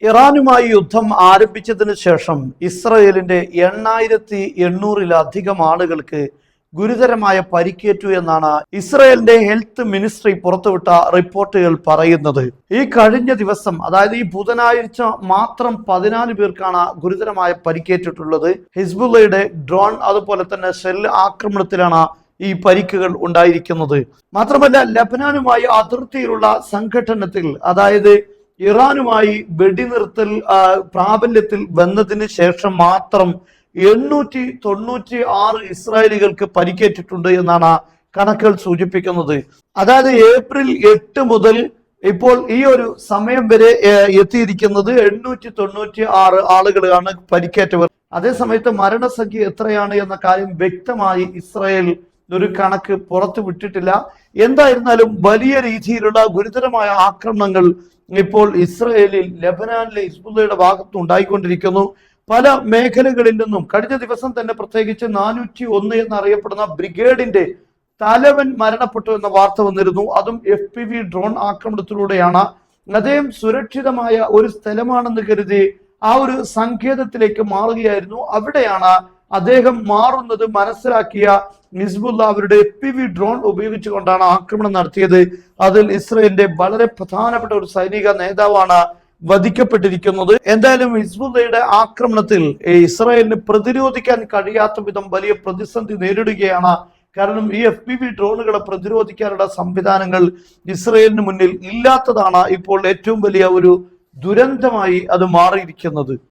ഇറാനുമായി യുദ്ധം ആരംഭിച്ചതിന് ശേഷം ഇസ്രയേലിന്റെ 8800-ലധികം ആളുകൾക്ക് ഗുരുതരമായ പരിക്കേറ്റു എന്നാണ് ഇസ്രയേലിന്റെ ഹെൽത്ത് മിനിസ്ട്രി പുറത്തുവിട്ട റിപ്പോർട്ടുകൾ പറയുന്നത്. ഈ കഴിഞ്ഞ ദിവസം, അതായത് ഈ ബുധനാഴ്ച മാത്രം 14 പേർക്കാണ് ഗുരുതരമായ പരിക്കേറ്റിട്ടുള്ളത്. ഹിസ്ബുള്ളയുടെ ഡ്രോൺ അതുപോലെ തന്നെ ഷെൽ ആക്രമണത്തിലാണ് ഈ പരിക്കുകൾ ഉണ്ടായിരിക്കുന്നത്. മാത്രമല്ല, ലബനാനുമായി അതിർത്തിയിലുള്ള സംഘട്ടനത്തിൽ, അതായത് ഇറാനുമായി വെടിനിർത്തൽ പ്രാബല്യത്തിൽ വന്നതിന് ശേഷം മാത്രം 896 ഇസ്രായേലികൾക്ക് പരിക്കേറ്റിട്ടുണ്ട് എന്നാണ് കണക്കുകൾ സൂചിപ്പിക്കുന്നത്. അതായത് ഏപ്രിൽ 8 മുതൽ ഇപ്പോൾ ഈ ഒരു സമയം വരെ എത്തിയിരിക്കുന്നത് 896 ആളുകളാണ് പരിക്കേറ്റവർ. അതേസമയത്ത് മരണസംഖ്യ എത്രയാണ് എന്ന കാര്യം വ്യക്തമായി ഇസ്രായേൽ ഒരു കണക്ക് പുറത്തു വിട്ടിട്ടില്ല. എന്തായിരുന്നാലും വലിയ രീതിയിലുള്ള ഗുരുതരമായ ആക്രമണങ്ങൾ ഇപ്പോൾ ഇസ്രയേലിൽ ലബനാനിലെ ഹിസ്ബുള്ളയുടെ ഭാഗത്ത് ഉണ്ടായിക്കൊണ്ടിരിക്കുന്നു. പല മേഖലകളിൽ നിന്നും കഴിഞ്ഞ ദിവസം തന്നെ പ്രത്യേകിച്ച് 401 എന്നറിയപ്പെടുന്ന ബ്രിഗേഡിന്റെ തലവൻ മരണപ്പെട്ടു എന്ന വാർത്ത വന്നിരുന്നു. അതും FPV ഡ്രോൺ ആക്രമണത്തിലൂടെയാണ്. അദ്ദേഹം സുരക്ഷിതമായ ഒരു സ്ഥലമാണെന്ന് കരുതി ആ ഒരു സങ്കേതത്തിലേക്ക് മാറുകയായിരുന്നു. അവിടെയാണ് അദ്ദേഹം മാറുന്നത് മനസ്സിലാക്കിയ ഹിസ്ബുള്ള അവരുടെ FPV ഡ്രോൺ ഉപയോഗിച്ചുകൊണ്ടാണ് ആക്രമണം നടത്തിയത്. അതിൽ ഇസ്രയേലിന്റെ വളരെ പ്രധാനപ്പെട്ട ഒരു സൈനിക നേതാവാണ് വധിക്കപ്പെട്ടിരിക്കുന്നത്. എന്തായാലും ഹിസ്ബുള്ളയുടെ ആക്രമണത്തിൽ ഇസ്രയേലിന് പ്രതിരോധിക്കാൻ കഴിയാത്ത വിധം വലിയ പ്രതിസന്ധി നേരിടുകയാണ്. കാരണം ഈ FPV ഡ്രോണുകളെ പ്രതിരോധിക്കാനുള്ള സംവിധാനങ്ങൾ ഇസ്രയേലിന് മുന്നിൽ ഇല്ലാത്തതാണ് ഇപ്പോൾ ഏറ്റവും വലിയ ഒരു ദുരന്തമായി അത് മാറിയിരിക്കുന്നത്.